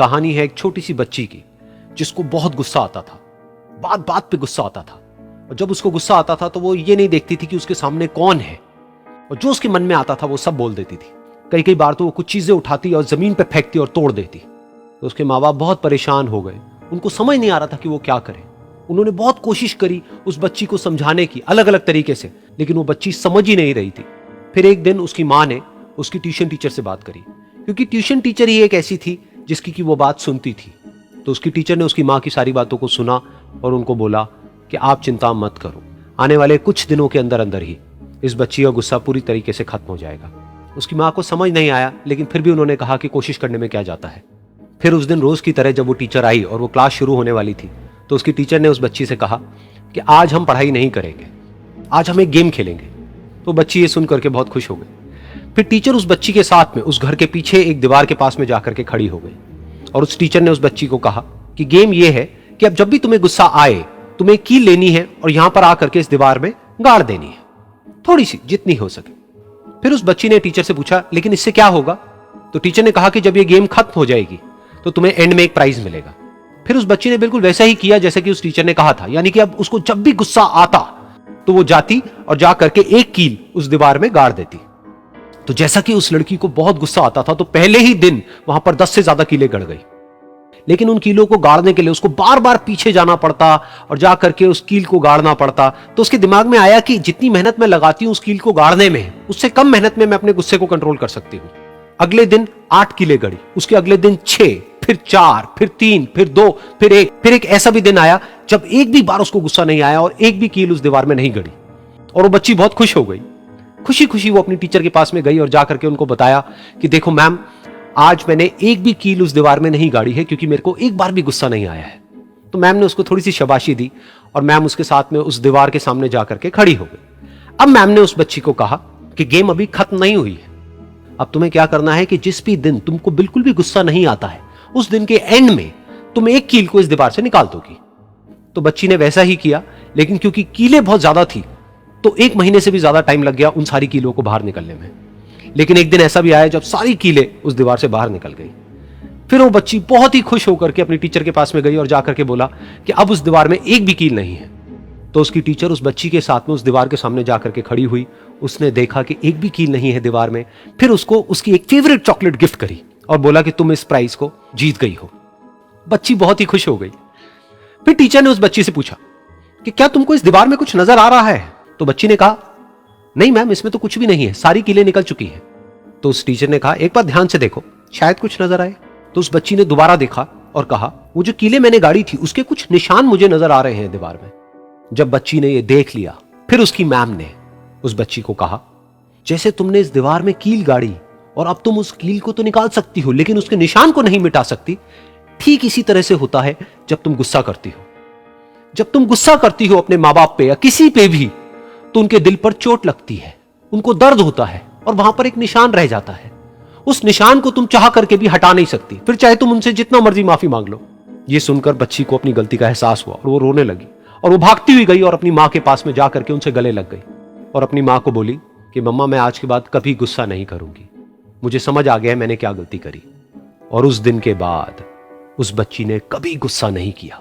कहानी है एक छोटी सी बच्ची की जिसको बहुत गुस्सा आता था, बात बात पे गुस्सा आता था। और जब उसको गुस्सा आता था तो वो ये नहीं देखती थी कि उसके सामने कौन है, और जो उसके मन में आता था वो सब बोल देती थी। कई कई बार तो वो कुछ चीजें उठाती और जमीन पे फेंकती और तोड़ देती। तो उसके माँ बाप बहुत परेशान हो गए, उनको समझ नहीं आ रहा था कि वो क्या करें। उन्होंने बहुत कोशिश करी उस बच्ची को समझाने की अलग अलग तरीके से, लेकिन वो बच्ची समझ ही नहीं रही थी। फिर एक दिन उसकी माँ ने उसकी ट्यूशन टीचर से बात करी, क्योंकि ट्यूशन टीचर ही एक ऐसी थी जिसकी कि वो बात सुनती थी। तो उसकी टीचर ने उसकी माँ की सारी बातों को सुना और उनको बोला कि आप चिंता मत करो, आने वाले कुछ दिनों के अंदर अंदर ही इस बच्ची का गुस्सा पूरी तरीके से खत्म हो जाएगा। उसकी माँ को समझ नहीं आया, लेकिन फिर भी उन्होंने कहा कि कोशिश करने में क्या जाता है। फिर उस दिन रोज की तरह जब वो टीचर आई और वो क्लास शुरू होने वाली थी, तो उसकी टीचर ने उस बच्ची से कहा कि आज हम पढ़ाई नहीं करेंगे, आज हम एक गेम खेलेंगे। तो बच्ची ये सुन करके बहुत खुश हो गई। फिर टीचर उस बच्ची के साथ में उस घर के पीछे एक दीवार के पास में जाकर के खड़ी हो गई, और उस टीचर ने उस बच्ची को कहा कि गेम ये है कि अब जब भी तुम्हें गुस्सा आए, तुम्हें कील लेनी है और यहां पर आकर के इस दीवार में गाड़ देनी है, थोड़ी सी, जितनी हो सके। फिर उस बच्ची ने टीचर से पूछा, लेकिन इससे क्या होगा? तो टीचर ने कहा कि जब ये गेम खत्म हो जाएगी तो तुम्हें एंड में एक प्राइज मिलेगा। फिर उस बच्ची ने बिल्कुल वैसा ही किया जैसे कि उस टीचर ने कहा था, यानी कि अब उसको जब भी गुस्सा आता तो वो जाती और जा करके एक कील उस दीवार में गाड़ देती। तो जैसा कि उस लड़की को बहुत गुस्सा आता था, तो पहले ही दिन वहां पर 10 से ज्यादा कीलें गड़ गई। लेकिन उन कीलों को गाड़ने के लिए उसको बार बार पीछे जाना पड़ता और जा करके उस कील को गाड़ना पड़ता। तो उसके दिमाग में आया कि जितनी मेहनत मैं लगाती हूं उस कील को गाड़ने में, उससे कम मेहनत में मैं अपने गुस्से को कंट्रोल कर सकती हूं। अगले दिन 8 कीलें गड़ी, उसके अगले दिन 6, फिर 4, फिर 3, फिर 2, फिर 1। फिर एक ऐसा भी दिन आया जब एक भी बार उसको गुस्सा नहीं आया और एक भी कील उस दीवार में नहीं गड़ी, और वो बच्ची बहुत खुश हो गई। खुशी खुशी वो अपनी टीचर के पास में गई और जाकर के उनको बताया कि देखो मैम, आज मैंने एक भी कील उस दीवार में नहीं गाड़ी है, क्योंकि मेरे को एक बार भी गुस्सा नहीं आया है। तो मैम ने उसको थोड़ी सी शाबाशी दी और मैम उसके साथ में उस दीवार के सामने जाकर के खड़ी हो गई। अब मैम ने उस बच्ची को कहा कि गेम अभी खत्म नहीं हुई है, अब तुम्हें क्या करना है कि जिस भी दिन तुमको बिल्कुल भी गुस्सा नहीं आता है, उस दिन के एंड में तुम एक कील को इस दीवार से निकाल दोगी। तो बच्ची ने वैसा ही किया, लेकिन क्योंकि कीलें बहुत ज्यादा थी तो 1 महीने से भी ज्यादा टाइम लग गया उन सारी कीलों को बाहर निकलने में। लेकिन एक दिन ऐसा भी आया जब सारी कीलें उस दीवार से बाहर निकल गई। फिर वो बच्ची बहुत ही खुश होकर के अपनी टीचर के पास में गई और जाकर के बोला कि अब उस दीवार में एक भी कील नहीं है। तो उसकी टीचर उस बच्ची के साथ में उस दीवार के सामने जाकर के खड़ी हुई। उसने देखा कि एक भी कील नहीं है दीवार में। फिर उसको उसकी एक फेवरेट चॉकलेट गिफ्ट करी और बोला कि तुम इस प्राइज को जीत गई हो। बच्ची बहुत ही खुश हो गई। फिर टीचर ने उस बच्ची से पूछा कि क्या तुमको इस दीवार में कुछ नजर आ रहा है? तो बच्ची ने कहा, नहीं मैम, इसमें तो कुछ भी नहीं है, सारी कीलें निकल चुकी हैं। तो उस टीचर ने कहा, एक बार ध्यान से देखो, शायद कुछ नजर आए। तो उस बच्ची ने दोबारा देखा और कहा, वो जो कीलें मैंने गाड़ी थी उसके कुछ निशान मुझे नजर आ रहे हैं दीवार में। जब बच्ची ने ये देख लिया, फिर उसकी मैम ने उस बच्ची को कहा, जैसे तुमने इस दीवार में कील गाड़ी और अब तुम उस कील को तो निकाल सकती हो लेकिन उसके निशान को नहीं मिटा सकती, ठीक इसी तरह से होता है जब तुम गुस्सा करती हो। जब तुम गुस्सा करती हो अपने माँ बाप पे या किसी पे भी, तो उनके दिल पर चोट लगती है, उनको दर्द होता है और वहां पर एक निशान रह जाता है। उस निशान को तुम चाह करके भी हटा नहीं सकती, फिर चाहे तुम उनसे जितना मर्जी माफी मांग लो। ये सुनकर बच्ची को अपनी गलती का एहसास हुआ और वो रोने लगी और वो भागती हुई गई और अपनी माँ के पास में जाकर के उनसे गले लग गई और अपनी माँ को बोली कि मम्मा, मैं आज के बाद कभी गुस्सा नहीं करूंगी, मुझे समझ आ गया है मैंने क्या गलती करी। और उस दिन के बाद उस बच्ची ने कभी गुस्सा नहीं किया।